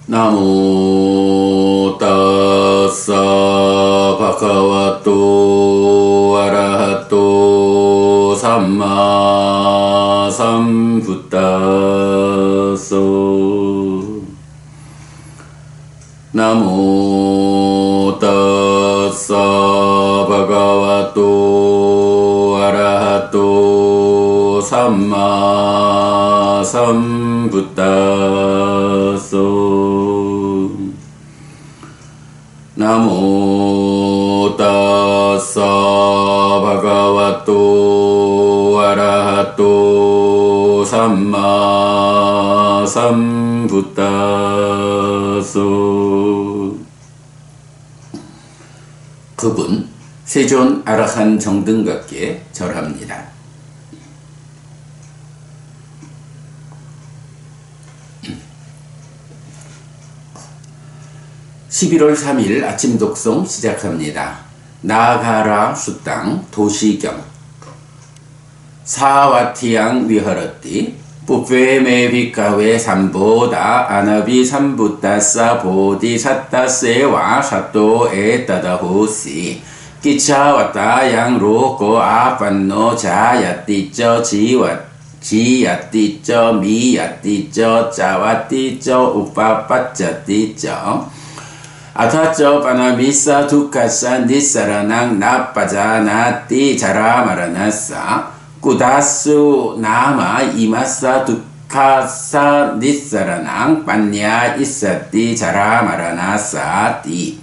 나모 따사 바카와토 아라하토 삼마 삼부타소 나모 따사 바카와토 아라하토 삼마 삼부타소 나모 따사 바가와토 아라하토 삼마 삼부타소. 그분 세존 아라한 정등각께 절합니다. 11월 3일 아침 독송 시작합니다. 나가라 수땅 도시경 사와티양 위하러띠 부페메비카웨 삼보다 아나비 삼부따사 보디사따세와 사또에 따다호시 끼차왔다 양로고 아판노 자야띠쩌 지야띠쩌 미야띠쩌 짜와띠쩌 우빠빠쩌띠쩌 아타쩌 파나미사 두카사 니사라낭 나빠자나띠 자라마라나사 꾸다수 나마 이마사 두카사 니사라낭 빠냐 이사띠 자라마라나사띠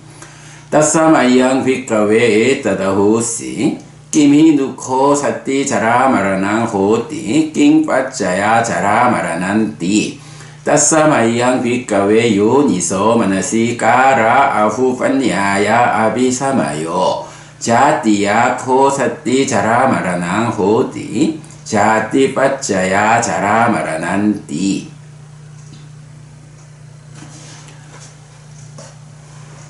따사마이양 휘카웨 따다호시 끼미 누코 사띠 자라마라낭 호띠 낑빠짜야 자라마라난띠 따사마이양 빗가웨 요니소 마나시까라 아후판야야 아비사마요 자띠야 코사띠 자라마라낭 호띠 자띠 빠짜야 자라마라난띠.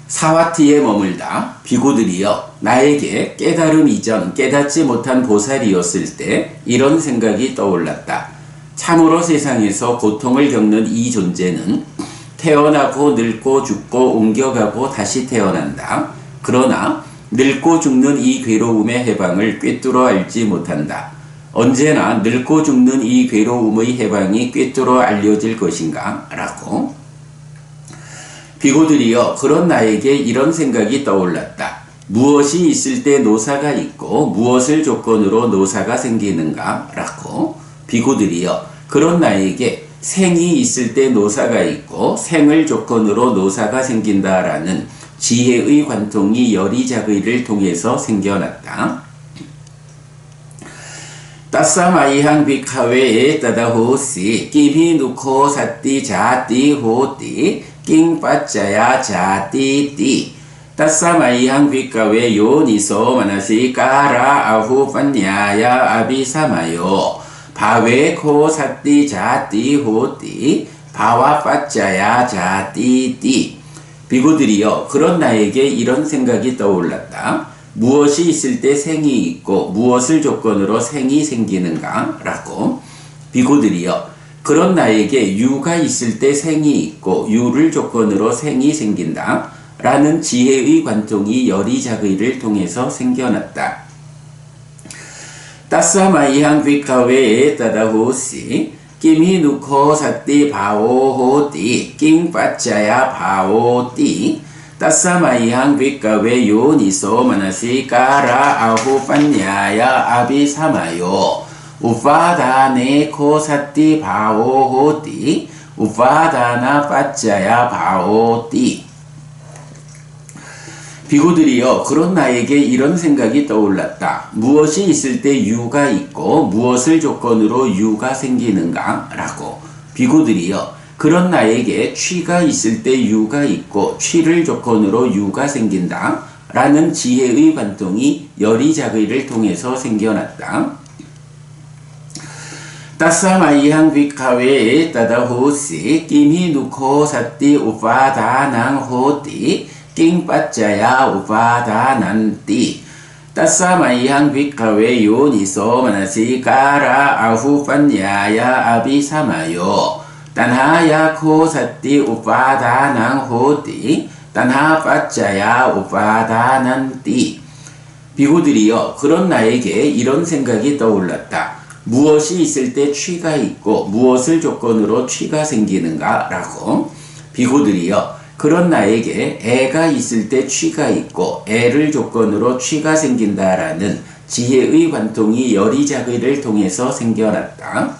사와티에 머물다 비구들이여 나에게 깨달음 이전 깨닫지 못한 보살이었을 때 이런 생각이 떠올랐다. 참으로 세상에서 고통을 겪는 이 존재는 태어나고 늙고 죽고 옮겨가고 다시 태어난다. 그러나 늙고 죽는 이 괴로움의 해방을 꿰뚫어 알지 못한다. 언제나 늙고 죽는 이 괴로움의 해방이 꿰뚫어 알려질 것인가? 라고. 비구들이여 그런 나에게 이런 생각이 떠올랐다. 무엇이 있을 때 노사가 있고 무엇을 조건으로 노사가 생기는가? 라고. 비구들이여 그런 나에게 생이 있을 때 노사가 있고 생을 조건으로 노사가 생긴다라는 지혜의 관통이 여리자의를 통해서 생겨났다. 따사마이항 비카웨에 따다호시 끼비 누코 사띠 자띠 호띠 낑빠짜야 자띠띠 따사마이항 비카웨 요니소 마나시까라 아후판야야 아비사마요 바웨 코 사띠 자띠 호띠 바와 빠짜야 자띠띠. 비구들이여 그런 나에게 이런 생각이 떠올랐다. 무엇이 있을 때 생이 있고 무엇을 조건으로 생이 생기는가? 라고. 비구들이여 그런 나에게 유가 있을 때 생이 있고 유를 조건으로 생이 생긴다. 라는 지혜의 관통이 여리자의를 통해서 생겨났다. 따사마이항 휘카웨에 따다호시 끼미 누코 사띠 바오호띠 낑빠짜야 바오띠 따사마이항 휘카웨 요니소 마나시까라 아후판야야 아비사마요 우파다네 코 사띠 바오호띠 우파다나 빠짜야 바오띠. 비구들이여 그런 나에게 이런 생각이 떠올랐다. 무엇이 있을 때 유가 있고 무엇을 조건으로 유가 생기는가? 라고. 비구들이여 그런 나에게 취가 있을 때 유가 있고 취를 조건으로 유가 생긴다. 라는 지혜의 관통이 여리자의를 통해서 생겨났다. 따사마이항 휘카웨에 따다호시 끼미 누코 사띠 우파다낭 호띠 낑빠짜야 우파다난띠 따사마이항 휘카웨 요니소 마나시까라 아후판야야 아비사마요 단하야 코사띠 우파다낭 호띠 단하 빠짜야 우파다난띠. 비구들이여 그런 나에게 이런 생각이 떠올랐다. 무엇이 있을 때 취가 있고 무엇을 조건으로 취가 생기는가 라고. 비구들이여 그런 나에게 애가 있을 때 취가 있고 애를 조건으로 취가 생긴다라는 지혜의 관통이 여리자기를 통해서 생겨났다.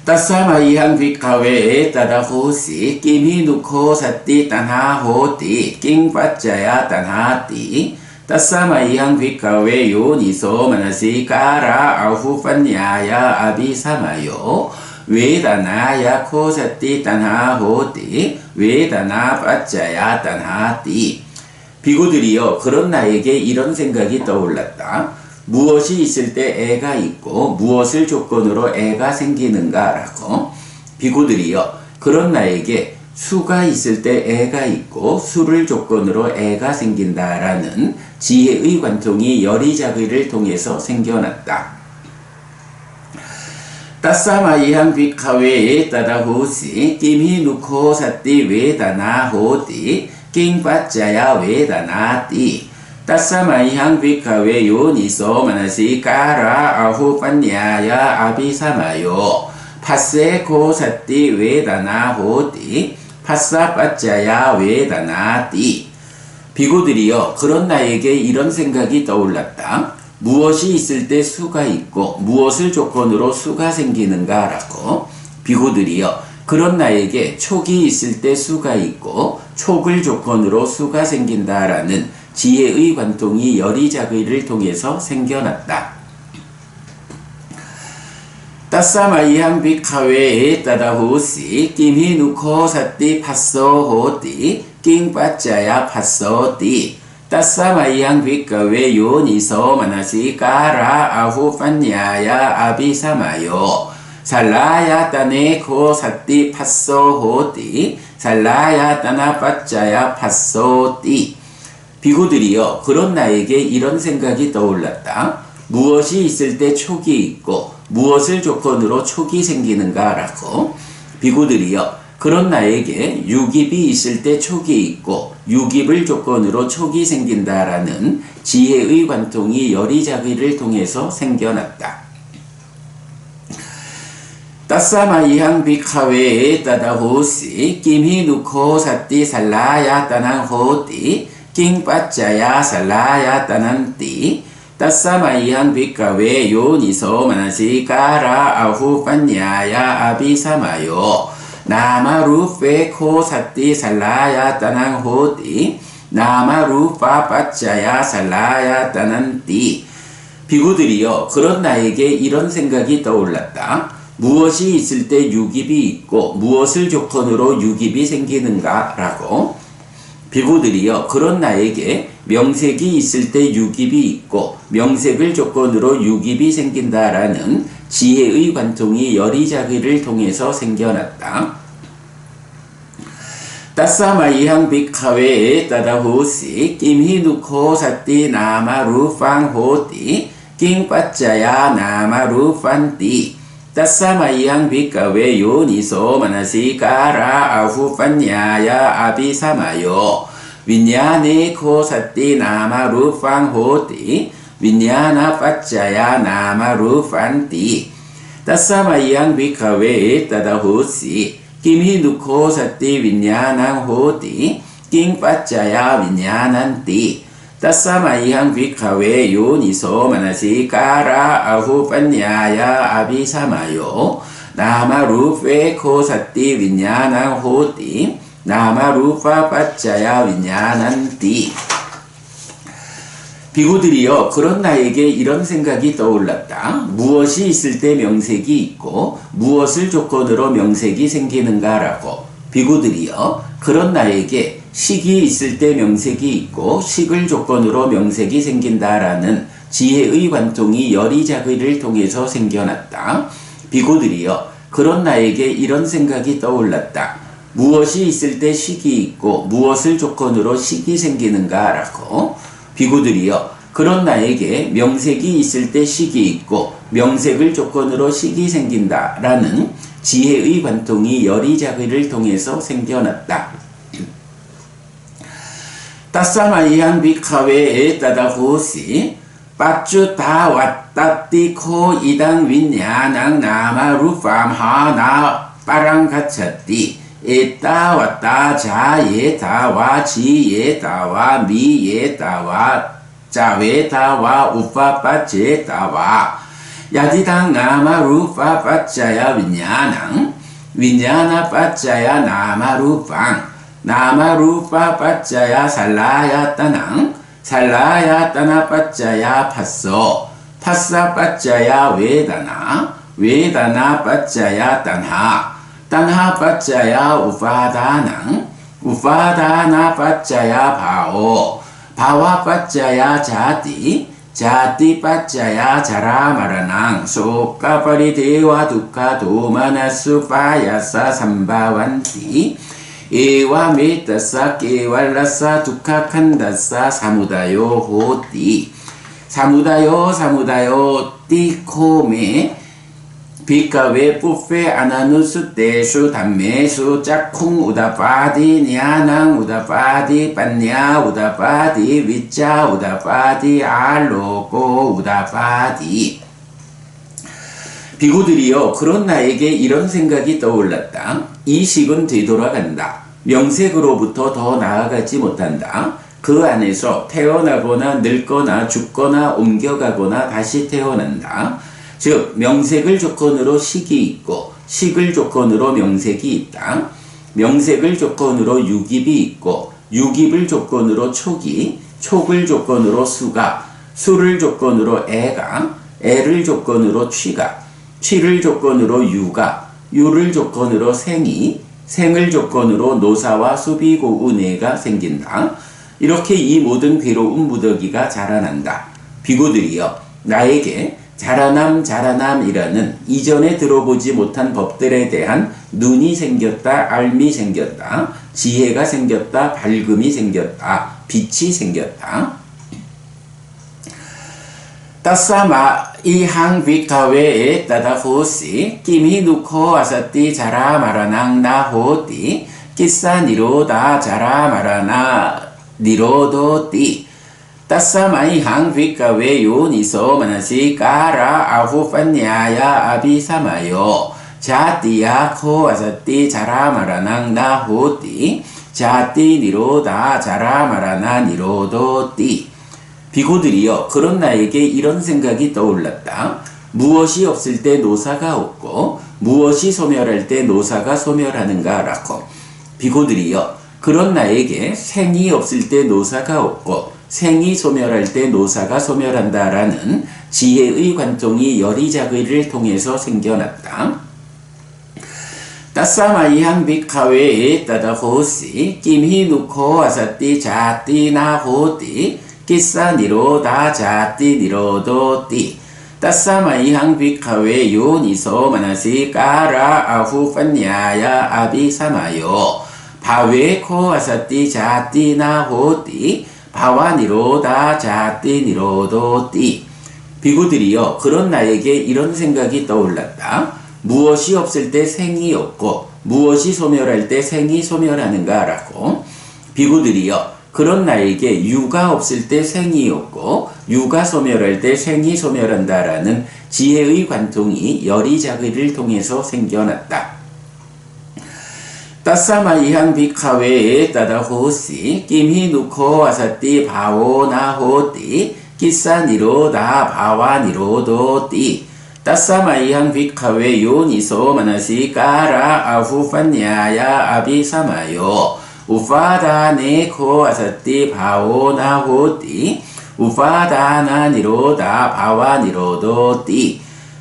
따사마이한 귓가웨에 따라 호시 끼미 누코 사띠 딴하 호띠 낑빠짜야 딴하띠 따사마이한 귓가웨 요니소 마나시 까라 아후 판야야 아비사마요 웨다나야 코사띠 딴하 호띠 웨다나 빠짜야 딴하띠. 비구들이여 그런 나에게 이런 생각이 떠올랐다. 무엇이 있을 때 애가 있고 무엇을 조건으로 애가 생기는가 라고. 비구들이여 그런 나에게 수가 있을 때 애가 있고 수를 조건으로 애가 생긴다라는 지혜의 관통이 여리자기를 통해서 생겨났다. 따사마이한 귓가웨에 따라 호시 끼미 누코 사띠 웨다나 호띠 낑빠짜야 웨다나띠 따사마이한 귓가웨 요니소 마나시 까라 아후 판야야 아비사마요 파세 코사띠 웨다나 호띠 파사 빠짜야 웨다나띠. 비구들이여 그런 나에게 이런 생각이 떠올랐다. 무엇이 있을 때 수가 있고 무엇을 조건으로 수가 생기는가 라고. 비구들이여 그런 나에게 촉이 있을 때 수가 있고 촉을 조건으로 수가 생긴다라는 지혜의 관통이 여리자기를 통해서 생겨났다. 따사마이한 빅카웨에 따라 호시 끼미 누코 사띠 파소 호띠 낑빠짜야 파소띠 따사마이한 귓가웨 요니소 마나시 까라 아후 판야야 아비사마요 살라야 따네 코 사띠 파소 호띠 살라야 따나 빠짜야 파소띠. 비구들이여 그런 나에게 이런 생각이 떠올랐다. 무엇이 있을 때 촉이 있고 무엇을 조건으로 촉이 생기는가 라고. 비구들이여 그런 나에게 유깁이 있을 때 촉이 있고 유깁을 조건으로 촉이 생긴다라는 지혜의 관통이 여리자기를 통해서 생겨났다. 따사마이한 빅하웨에 따다 호시 끼미 누코 사띠 살라야 따난 호띠 낑빠짜야 살라야 따난띠 따사마이한 빅가웨 요니소 마나시 까라 아후 판야야 아비사마요 나마루페 코사띠 살라야 따난 호띠 나마루파 빠짜야 살라야 따난띠. 비구들이여 그런 나에게 이런 생각이 떠올랐다. 무엇이 있을 때 유깁이 있고 무엇을 조건으로 유깁이 생기는가 라고. 비구들이여 그런 나에게 명색이 있을 때 유깁이 있고 명색을 조건으로 유깁이 생긴다라는 지혜의 관통이 여리자기를 통해서 생겨났다. 따사마이한 빅하웨에 따라 호시 끼미 누코 사띠 나마루팡 호띠 낑빠짜야 나마루판띠 따사마이한 빅가웨 요니소 마나시 까라 아후 판야야 아비사마요 윈야네 코사띠 나마루팡 호띠 윈야나 빠짜야 나마루판띠 따사마이한 빅가웨에 따라 호시 끼미 누코 사띠 윈야낭 호띠 낑빠짜야 윈야난띠 따사마이한 빅하웨 요니소 마나시 까라 아후 판야야 아비사마요 나마루페 코사띠 윈야낭 호띠 나마루파 빠짜야 윈야난띠. 비구들이여 그런 나에게 이런 생각이 떠올랐다. 무엇이 있을 때 명색이 있고 무엇을 조건으로 명색이 생기는가 라고. 비구들이여 그런 나에게 식이 있을 때 명색이 있고 식을 조건으로 명색이 생긴다라는 지혜의 관통이 여리자기를 통해서 생겨났다. 비구들이여 그런 나에게 이런 생각이 떠올랐다. 무엇이 있을 때 식이 있고 무엇을 조건으로 식이 생기는가 라고. 비구들이여 그런 나에게 명색이 있을 때 식이 있고 명색을 조건으로 식이 생긴다라는 지혜의 관통이 여리자기를 통해서 생겨났다. 따사마이한 비카웨에 따다 호시 빠쭈 다 왔다 띠코 이당 윈야낭 나마루팜 하나 빠랑 가차띠 에따 왔다 자예 다와 지예 다와 미예 다와 자웨 다와 우파 빠제 다와 야디당 나마루파 빠짜야 윈야낭 윈야나 빠짜야 나마루팡 나마루파 빠짜야 살라야 따낭 살라야 따나 빠짜야 파쏘 파싸 빠짜야 웨다나 웨다나 빠짜야 딴하 딴하 빠짜야 우파다낭 우파다나 빠짜야 바오 바와 빠짜야 자띠 자띠 빠짜야 자라마라낭 소까파리 대와 두카 도마나수 파야사 삼바완띠 에와 메타사 깨왈라사 두카칸다사 사무다요 호띠 사무다요 띠코메 비카웨 뿌페 아나누스 때수 담메수 짝쿵 우다파디 냐낭 우다파디 빤냐 우다파디 위짜 우다파디 알로고 우다파디 비구들이여 그런 나에게 이런 생각이 떠올랐다. 이 식은 되돌아간다. 명색으로부터 더 나아가지 못한다. 그 안에서 태어나거나 늙거나 죽거나 옮겨가거나 다시 태어난다. 즉 명색을 조건으로 식이 있고 식을 조건으로 명색이 있다. 명색을 조건으로 유깁이 있고 유깁을 조건으로 촉이, 촉을 조건으로 수가, 수를 조건으로 애가, 애를 조건으로 취가, 취를 조건으로 유가, 유를 조건으로 생이, 생을 조건으로 노사와 수비고운애가 생긴다. 이렇게 이 모든 괴로운 무더기가 자라난다. 비구들이여 나에게 자라남이라는 이전에 들어보지 못한 법들에 대한 눈이 생겼다, 알미 생겼다, 지혜가 생겼다, 밝음이 생겼다, 빛이 생겼다. 따사마 이항 비카웨에 따다 호시 끼미 누코 아사띠 자라 마라낭 나 호띠 끼사 니로다 자라 마라나 니로도띠 따사마이항 비카웨 요니소 마나시 까라 아후판냐야 아비사마요 자띠야 코 아사띠 자라 마라낭 나 호띠 자띠 니로다 자라 마라나 니로도띠 비구들이여 그런 나에게 이런 생각이 떠올랐다. 무엇이 없을 때 노사가 없고 무엇이 소멸할 때 노사가 소멸하는가 라고. 비구들이여 그런 나에게 생이 없을 때 노사가 없고 생이 소멸할 때 노사가 소멸한다라는 지혜의 관통이 여리자기를 통해서 생겨났다. 따사마이한 비카웨에 따다 호시 김히 누코 아사띠 자띠 나 호띠 끼사 니로다 자띠 니로도띠 따사마이항 비카웨 요니소 마나시 까라 아후판냐야 아비사마요 바웨 코 아사띠 자띠 나 호띠 바와 니로다 자띠 니로도띠 비구들이여 그런 나에게 이런 생각이 떠올랐다. 무엇이 없을 때 생이 없고 무엇이 소멸할 때 생이 소멸하는가 라고. 비구들이여 그런 나에게 유가 없을 때 생이 없고 유가 소멸할 때 생이 소멸한다라는 지혜의 관통이 여리자기를 통해서 생겨났다. 따사마이한 비카웨에 따다 호시 김히 누코 아사띠 바오나 호띠 끼사 니로다 바와 니로도띠 따사마이한 비카웨 요니소 마나시 까라 아후판냐야 아비사마요 우파다네 코 아사띠 바오나 호띠 우파다나 니로다 바와 니로도띠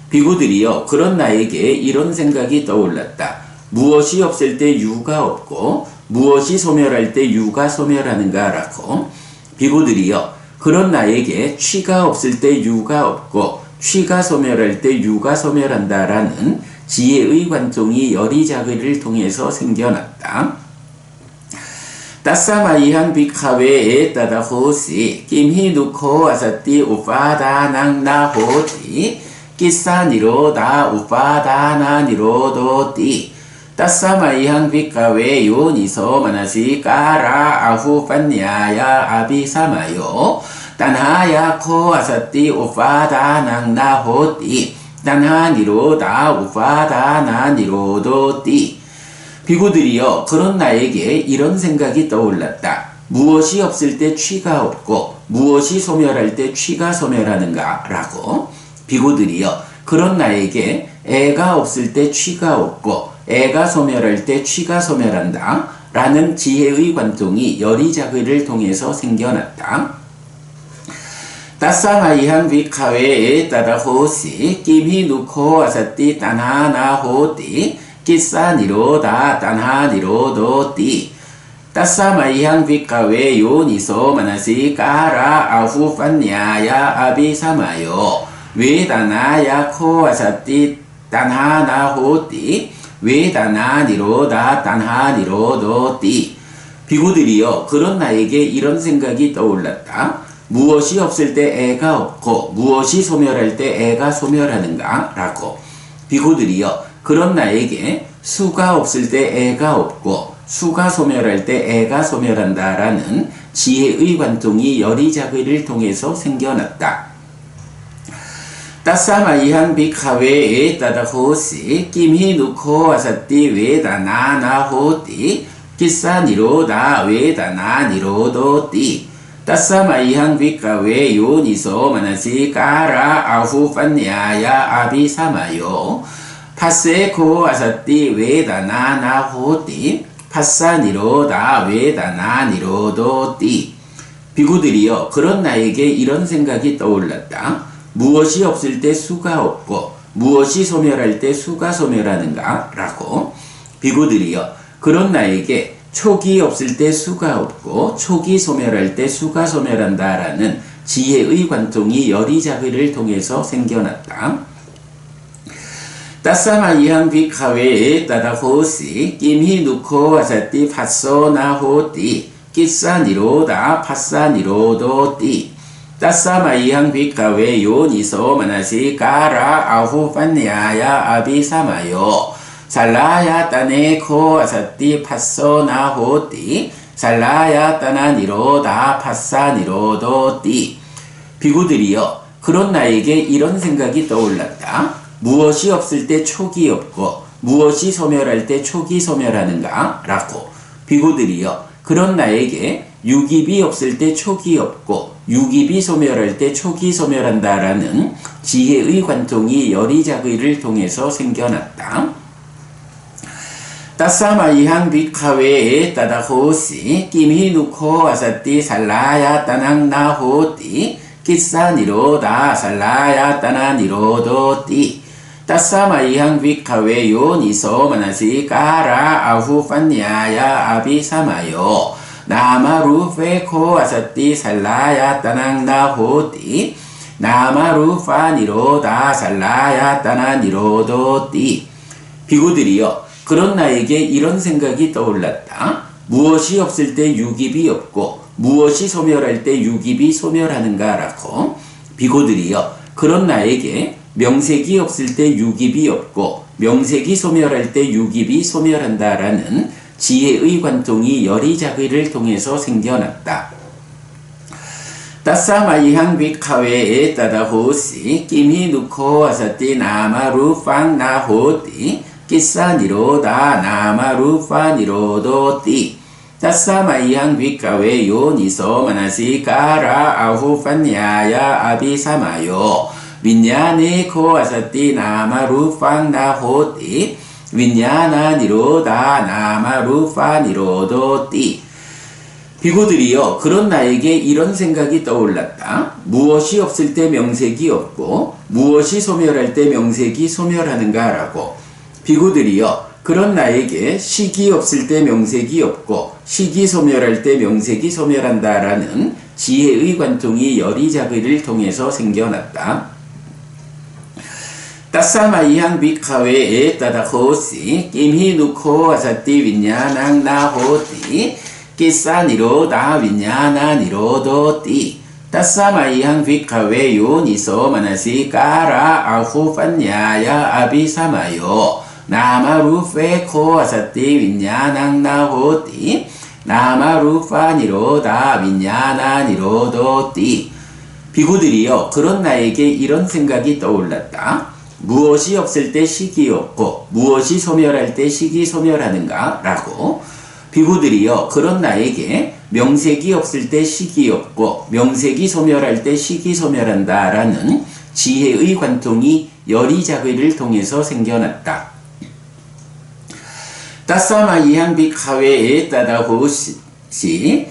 비구들이여 그런 나에게 이런 생각이 떠올랐다. 무엇이 없을 때 유가 없고 무엇이 소멸할 때 유가 소멸하는가 라고. 비구들이여 그런 나에게 취가 없을 때 유가 없고 취가 소멸할 때 유가 소멸한다라는 지혜의 관통이 여리자기를 통해서 생겨났다. 따사마이한 비카웨에 따다 호시 김히 누코 아사띠 우파다낭 나 호띠 끼사니로다 우파다나니로도띠 따사마이항 빅가웨 요니소 마나시까라 아후판냐야 아비사마요 단하야 코아사띠 우파다낭나호띠 단하니로다 우파다나니로도띠 비구들이여 그런 나에게 이런 생각이 떠올랐다. 무엇이 없을 때 취가 없고 무엇이 소멸할 때 취가 소멸하는가 라고. 비구들이여 그런 나에게 애가 없을 때 취가 없고 애가 소멸할 때 취가 소멸한다 라는 지혜의 관통이 여리자그를 통해서 생겨났다. 따사마이한 비카웨에 따라 호시 김히 누코 아사띠 따나나호띠 끼사니로다 따나니로도띠 따사마이한 비카웨 요니소 마나시까라 아후판냐야 아비사마요 외다나야 코아사띠 따나나호띠 외다나니로다 따나니로도띠 비구들이여 그런 나에게 이런 생각이 떠올랐다. 무엇이 없을 때 애가 없고 무엇이 소멸할 때 애가 소멸하는가 라고. 비구들이여 그런 나에게 수가 없을 때 애가 없고 수가 소멸할 때 애가 소멸한다 라는 지혜의 관통이 여리자그를 통해서 생겨났다. 따사마이한 비카웨에 따다 호시 김히 누코 아사띠 외다나나호띠 끼사니로다 외다나니로도띠 따사마이한 비카웨 요니소 마나시까라 아후판냐야 아비사마요 파세코 아사띠 외다나나호띠 파사니로다 외다나니로도띠 비구들이여 그런 나에게 이런 생각이 떠올랐다. 무엇이 없을 때 수가 없고 무엇이 소멸할 때 수가 소멸하는가 라고. 비구들이여 그런 나에게 촉이 없을 때 수가 없고 촉이 소멸할 때 수가 소멸한다 라는 지혜의 관통이 여리자그를 통해서 생겨났다. 따사마이한 비카웨에 따다 호시 김히 누코 아사띠 파소나호띠 끼사니로다 파사니로도띠 따사마이한 비카웨 요니소 마나시까라 아후판냐야 아비사마요 살라야 따네코 아사띠 파소나호띠 살라야 따나니로다 파사니로도띠 비구들이여 그런 나에게 이런 생각이 떠올랐다. 무엇이 없을 때 촉이 없고 무엇이 소멸할 때 촉이 소멸하는가 라고. 비구들이여 그런 나에게 유깁이 없을 때 촉이 없고 유깁이 소멸할 때 촉이 소멸한다 라는 지혜의 관통이 여리자그를 통해서 생겨났다. 따사마이한 비카웨에 따다 호시 김히 누코 아사띠 살라야 따낭나호띠 끼사니로다 살라야 따나니로도띠 따사마이한 비카웨 요니소 마나시까라 아후판냐야 아비사마요 나마루페코 아사띠 살라야 따낭나호띠 나마루파니로다 살라야 따나니로도띠 비구들이여 그런 나에게 이런 생각이 떠올랐다. 무엇이 없을 때 유깁이 없고 무엇이 소멸할 때 유깁이 소멸하는가 라고. 비구들이여 그런 나에게 명색이 없을 때 유깁이 없고 명색이 소멸할 때 유깁이 소멸한다 라는 지혜의 관통이 여리자그를 통해서 생겨났다. 따사마이한 비카웨에 따다 호시 김히 누코 아사띠 나마루팡나호띠 끼사니로다 나마루파니로도띠 따사마이한 비카웨 요니소 마나시까라 아후판냐야 아비사마요 윈냐네코 아사띠 나마루팡나호띠 윈냐나니로다 나마루파니로도띠 비구들이여 그런 나에게 이런 생각이 떠올랐다. 무엇이 없을 때 명색이 없고 무엇이 소멸할 때 명색이 소멸하는가 라고. 비구들이여 그런 나에게 식이 없을 때 명색이 없고 식이 소멸할 때 명색이 소멸한다 라는 지혜의 관통이 여리자그를 통해서 생겨났다. 따사마이한 비카웨에 따다 호시 김히 누코 아사띠 윈냐낭나호띠 끼사니로다 윈냐나니로도띠 따사마이항 비카웨 요니소 마나시 까라 아후 판야야 아비사마요 나마루페 코아사띠 윈야낭 나호띠 나마루파 니로다 윈야나 니로도띠. 비구들이여 그런 나에게 이런 생각이 떠올랐다. 무엇이 없을 때 식이 없고 무엇이 소멸할 때 식이 소멸하는가 라고. 비구들이여 그런 나에게 명색이 없을 때 식이 없고 명색이 소멸할 때 식이 소멸한다 라는 지혜의 관통이 여리자귀를 통해서 생겨났다. 따사마이한 비카웨에 따다호시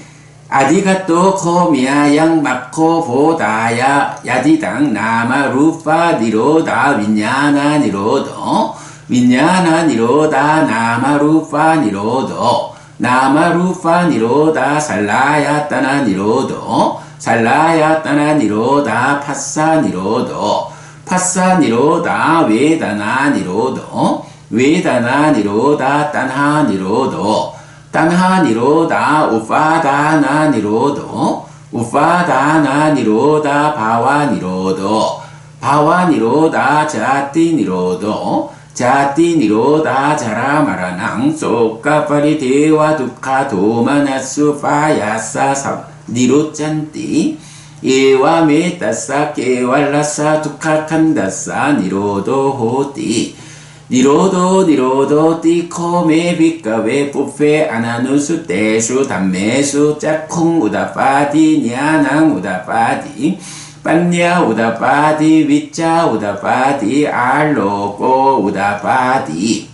아디가또 코미아양 마코 보다야 야디당 나마 루파 니로다 윈야나 니로도 윈야나 니로다 나마 루파 니로도 나마 루파 니로다 살라야 따나 니로도 살라야 따나 니로다 파사 니로도 파사 니로다 웨다나 니로도 웨다나 니로다 딴하 니로도 딴하 니로다 우파다나 니로도 우파다나 니로다 바와 니로도 바와 니로다 자띠 니로도 자띠 니로다 자라마라낭 소까파리 대와 두카 도마나수 파야사 니로짠띠 예와 메따사 깨왈라사 두카칸다사 니로도 호띠 니로도 니로도 띠코메 비까웨 푸페 아나누수 떼수 담메수 짝콩 우다파디 냐낭 우다파디 빤냐 우다파디 위짜 우다파디 알로꼬 우다파디.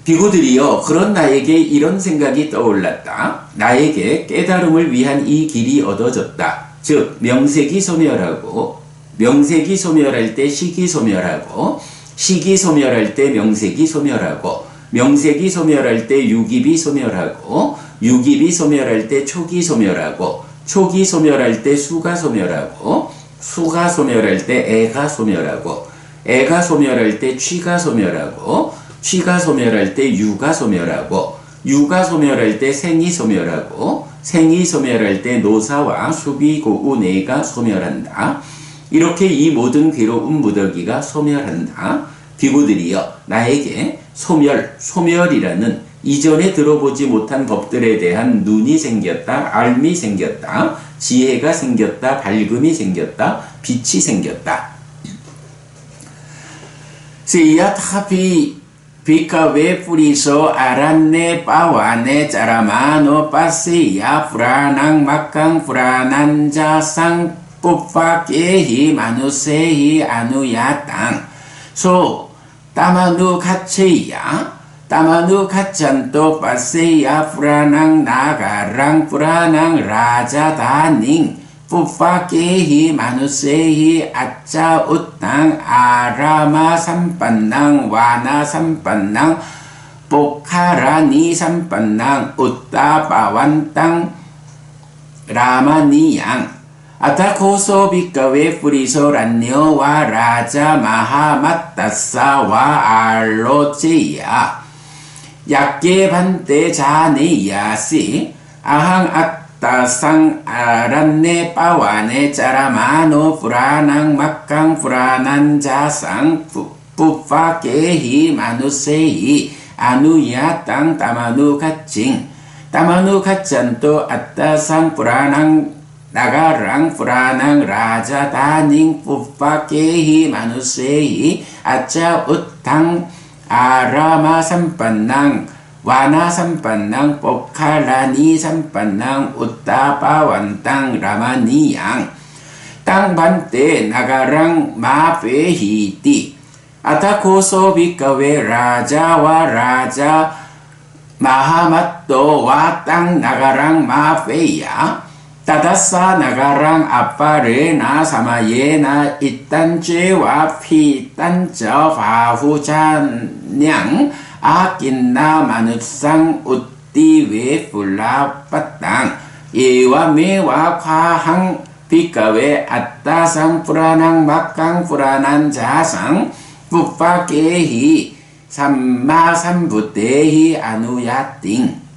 비구들이여 그런 나에게 이런 생각이 떠올랐다. 나에게 깨달음을 위한 이 길이 얻어졌다. 즉 명색이 소멸하고 명색이 소멸할 때 식이 소멸하고 식이 소멸할 때 명색이 소멸하고 명색이 소멸할 때 유깁이 소멸하고 유깁이 소멸할 때 촉이 소멸하고 촉이 소멸할 때 수가 소멸하고 수가 소멸할 때 애가 소멸하고 애가 소멸할 때 취가 소멸하고 취가 소멸할 때 유가 소멸하고 유가 소멸할 때 생이 소멸하고 생이 소멸할 때 노사와 수비고우내가 소멸한다. 이렇게 이 모든 괴로운 무더기가 소멸한다. 비구들이여 나에게 소멸이라는 이전에 들어보지 못한 법들에 대한 눈이 생겼다, 알미 생겼다, 지혜가 생겼다, 밝음이 생겼다, 빛이 생겼다. 시야타피 비카웨 뿌리소 아란네 빠와네 짜라마노 빠세야 프라낭 막강 프라난 자상 뿌파케히 마누세히 아누야땅 소 따마누 가체야 따마누 가찬또 빠세야 프라낭 나가랑 프라낭 라자다닝 뿌파케히 마누세히 아짜 우땅 아라마 삼반낭 와나 삼반낭 포카라니 삼반낭 우따바완땅 라마니양 아타코소 비카웨 프리소 란뇨와 라자 마하마따사와 알로체야 약게 반대 자네야시 아항 아따상 아란네 빠와네 짜라마노 프라낭 막강 프라난 자상 뿌파케히 마누세히 아누야 땅 따마누 가칭 따마누 가찬또 아따상 프라낭 나가랑 프라낭 라자 다닝 뿌파케히 마누세히 아짜 우탕 아라마 삼반낭 와나 삼반낭 포카라니 삼반낭 우따바완땅 라마니양 땅반때 나가랑 마페히띠 아타코소 비카웨 라자와 라자 마하맛도 와땅 나가랑 마페야 따다사 나가랑 아빠르나 사마예나 이딴죄와 피딴저 바후잔냥 아낀나 마누상 우띠웨 풀라빠땅 예와 메와 과항 비카웨 아따상 프라낭 막강 프라난 자상 뿌파케히 삼마삼부테히 아누야띵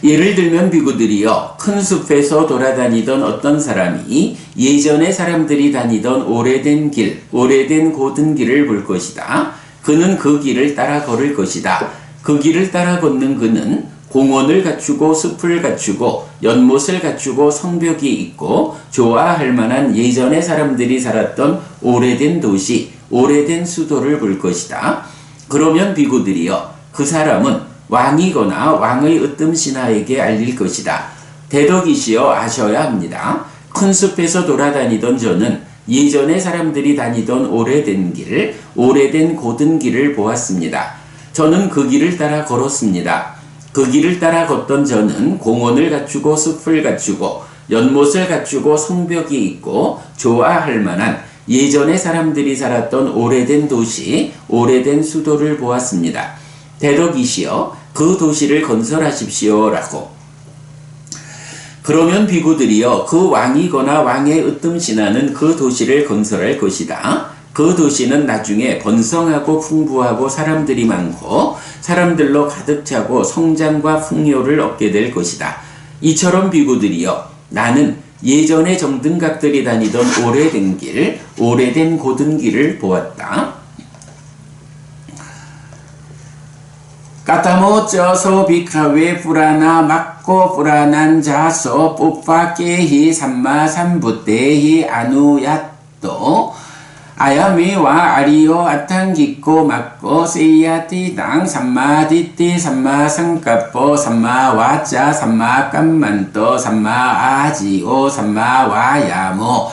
예를 들면 비구들이여 큰 숲에서 돌아다니던 어떤 사람이 예전에 사람들이 다니던 오래된 길, 오래된 고든 길을 볼 것이다. 그는 그 길을 따라 걸을 것이다. 그 길을 따라 걷는 그는 공원을 갖추고 숲을 갖추고 연못을 갖추고 성벽이 있고 좋아할 만한 예전에 사람들이 살았던 오래된 도시, 오래된 수도를 볼 것이다. 그러면 비구들이여 그 사람은 왕이거나 왕의 으뜸 신하에게 알릴 것이다. 대덕이시여 아셔야 합니다. 큰 숲에서 돌아다니던 저는 예전에 사람들이 다니던 오래된 길, 오래된 고든 길을 보았습니다. 저는 그 길을 따라 걸었습니다. 그 길을 따라 걷던 저는 공원을 갖추고 숲을 갖추고 연못을 갖추고 성벽이 있고 좋아할 만한 예전에 사람들이 살았던 오래된 도시, 오래된 수도를 보았습니다. 대덕이시여 그 도시를 건설하십시오라고. 그러면 비구들이여 그 왕이거나 왕의 으뜸 신하는 그 도시를 건설할 것이다. 그 도시는 나중에 번성하고 풍부하고 사람들이 많고 사람들로 가득 차고 성장과 풍요를 얻게 될 것이다. 이처럼 비구들이여 나는 예전에 정등각들이 다니던 오래된 길, 오래된 고든 길을 보았다. 까타모쩌소 비카웨 불아나 막고 불아난 자소 뿌파케히 삼마삼부테히 아누야또 아야미와 아리오 아탕기꼬 막고 세야티당 삼마디띠 삼마상까뽀 삼마와짜 삼마깐만또 삼마아지오 삼마와야모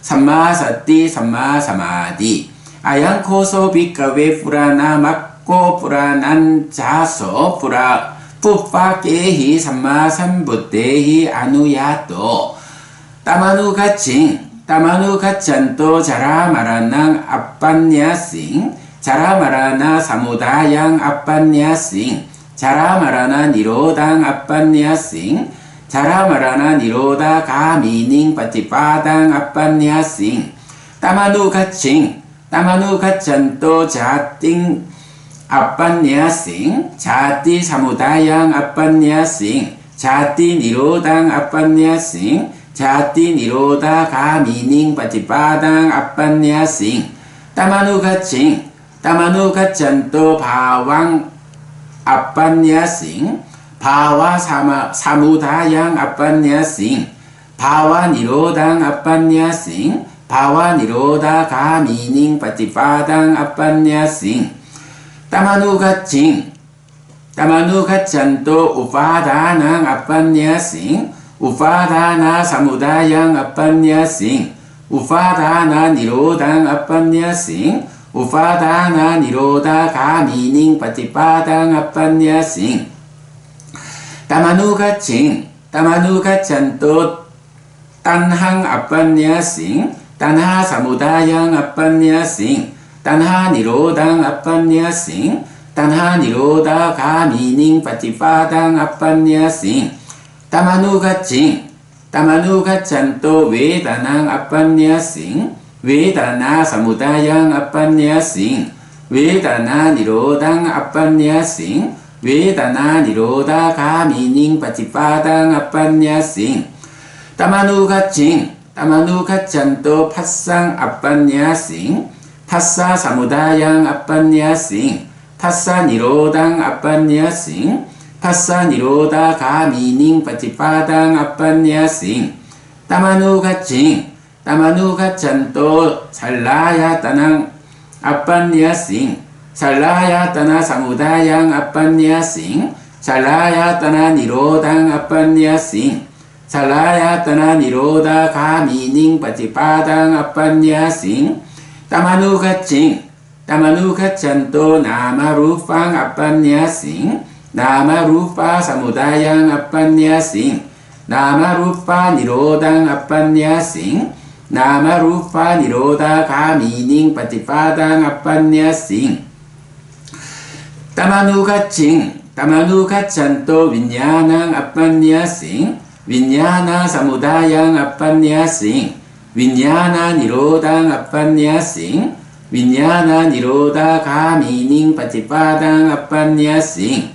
삼마사띠 삼마사마디 아양코소 비카웨 불아나 막고 불아난 자소 뿌파케히 삼마삼부테히 아누야또 따마누가칭 Tamanu kaccanto cara maranang appanyasing cara marana samudayang appanyasing cara marana nirodang appanyasing cara marana niroda kamining patipadang appanyasing tamanu kaccanto jating appanyasing jati samudayang appanyasing jati nirodang appanyasing Jati niroda kamining patipadang appanyasing tamanu kaccanto bawang appanyasing bawa samudayang appanyasing bawa nirodang appanyasing bawa niroda kamining patipadang appanyasing tamanu kaccanto upadanang appanyasing Upadana samudayang appanyasing Upadana nirodang appanyasing Upadana niroda kamining patipadang appanyasing Tamanu kaccanto tanhang appanyasing Tanha samudayang appanyasing Tanha nirodang appanyasing Tanha niroda kamining patipadang appanyasing Tamanu kaccanto vedanang appanyasing Vedana samudayang appanyasing Vedana nirodang appanyasing Vedana niroda kamining patipadang appanyasing Tamanu kaccanto passang appanyasing Passa samudayang appanyasing Passa nirodang appanyasing Passa niroda kamining patipadang appanyasing tamanu kaccanto sallayatana appanyasing sallayatana samudayang appanyasing sallayatana nirodang appanyasing sallayatana niroda kamining patipadang appanyasing tamanu kaccanto namarupang appanyasing Nama rupa samudayang appanyasing Nama rupa nirodang appanyasing Nama rupa niroda kamining patipadang appanyasing Tamanu kaccanto vinyanang appanyasing Vinyana samudayang appanyasing Vinyana nirodang appanyasing Vinyana niroda kamining patipadang appanyasing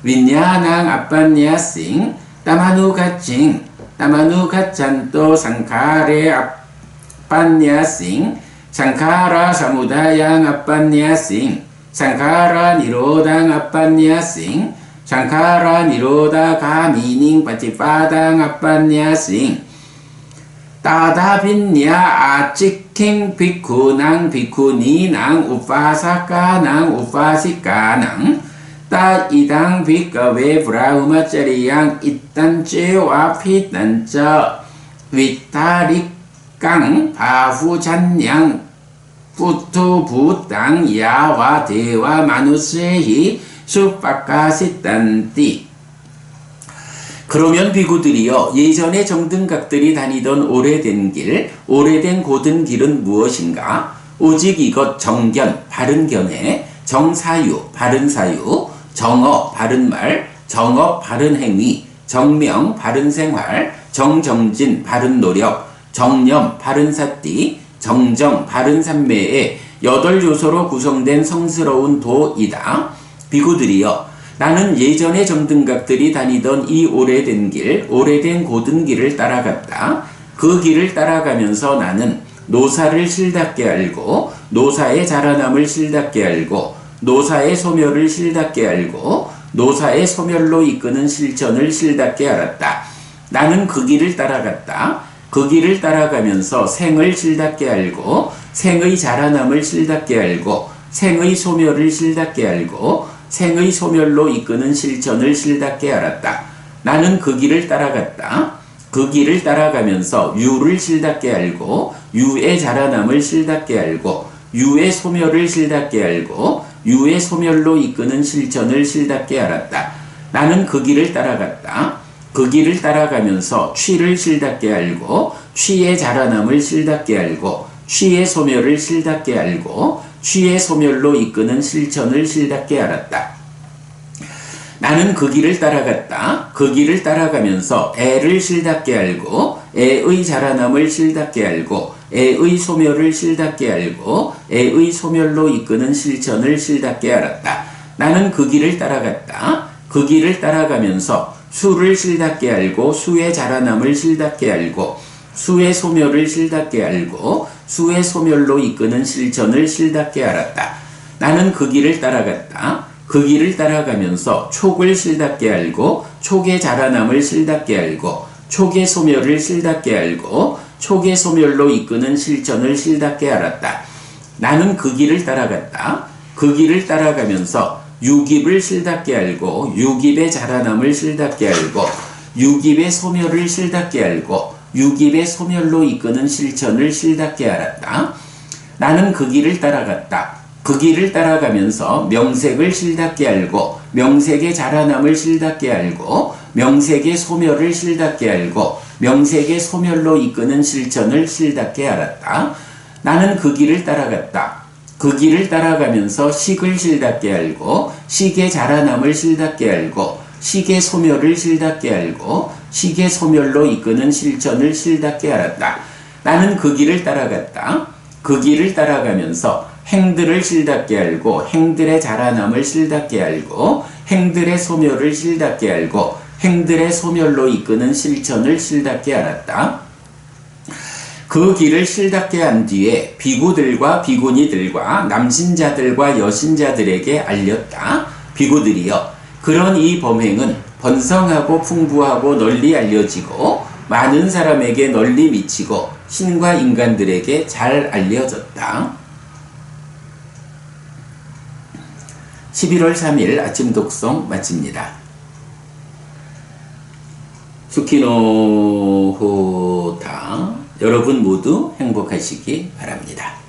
윈야낭 아빤야싱 따마누가칭 따마누가찬또 상카레 아빤야싱 상카라 사무다양 아빤야싱 상카라 니로당 아빤야싱 상카라 니로다 가미닝 파티파당 아빤야싱 따다빈야 아치킹 비쿠낭 비쿠니낭 우파사카낭 우파시카낭 따이당 비카웨 브라우마짜리양 이딴째와 피딴짜 위타리깡 바후잔양 부투부땅 야와 대와 마누세히 수파카시딴띠. 그러면 비구들이여, 예전에 정등각들이 다니던 오래된 길, 오래된 고든 길은 무엇인가? 오직 이것 정견, 바른 견해, 정사유, 바른 사유, 정어, 바른 말, 정업, 바른 행위, 정명, 바른 생활, 정정진, 바른 노력, 정념, 바른 사띠, 정정, 바른 삼매의 8요소로 구성된 성스러운 도이다. 비구들이여, 나는 예전에 정등각들이 다니던 이 오래된 길, 오래된 고든 길을 따라갔다. 그 길을 따라가면서 나는 노사를 실답게 알고, 노사의 자라남을 실답게 알고, 노사의 소멸을 실답게 알고, 노사의 소멸로 이끄는 실천을 실답게 알았다. 나는 그 길을 따라갔다. 그 길을 따라가면서 생을 실답게 알고, 생의 자라남을 실답게 알고, 생의 소멸을 실답게 알고, 생의 소멸로 이끄는 실천을 실답게 알았다. 나는 그 길을 따라갔다. 그 길을 따라가면서 유를 실답게 알고, 유의 자라남을 실답게 알고, 유의 소멸을 실답게 알고, 유의 소멸로 이끄는 실천을 실답게 알았다. 나는 그 길을 따라갔다. 그 길을 따라가면서 취를 실답게 알고, 취의 자라남을 실답게 알고, 취의 소멸을 실답게 알고, 취의 소멸로 이끄는 실천을 실답게 알았다. 나는 그 길을 따라갔다. 그 길을 따라가면서 애를 실답게 알고, 애의 자라남을 실답게 알고, 애의 소멸을 실답게 알고, 애의 소멸로 이끄는 실천을 실답게 알았다. 나는 그 길을 따라갔다. 그 길을 따라가면서 수를 실답게 알고, 수의 자라남을 실답게 알고, 수의 소멸을 실답게 알고, 수의 소멸로 이끄는 실천을 실답게 알았다. 나는 그 길을 따라갔다. 그 길을 따라가면서 촉을 실답게 알고, 촉의 자라남을 실답게 알고, 촉의 소멸을 실답게 알고, 촉의 소멸로 이끄는 실천을 실답게 알았다. 나는 그 길을 따라갔다. 그 길을 따라가면서 유깁을 실답게 알고, 유깁의 자라남을 실답게 알고, 유깁의 소멸을 실답게 알고, 유깁의 소멸로 이끄는 실천을 실답게 알았다. 나는 그 길을 따라갔다. 그 길을 따라가면서 명색을 실답게 알고, 명색의 자라남을 실답게 알고, 명색의 소멸을 실답게 알고, 명색의 소멸로 이끄는 실천을 실답게 알았다. 나는 그 길을 따라갔다. 그 길을 따라가면서 식을 실답게 알고, 식의 자라남을 실답게 알고, 식의 소멸을 실답게 알고, 식의 소멸로 이끄는 실천을 실답게 알았다. 나는 그 길을 따라갔다. 그 길을 따라가면서 행들을 실답게 알고, 행들의 자라남을 실답게 알고, 행들의 소멸을 실답게 알고, 행들의 소멸로 이끄는 실천을 실답게 알았다. 그 길을 실답게 한 뒤에 비구들과 비구니들과 남신자들과 여신자들에게 알렸다. 비구들이여, 그런 이 범행은 번성하고 풍부하고 널리 알려지고 많은 사람에게 널리 미치고 신과 인간들에게 잘 알려졌다. 11월 3일 아침 독송 마칩니다. 수키노호타. 여러분 모두 행복하시기 바랍니다.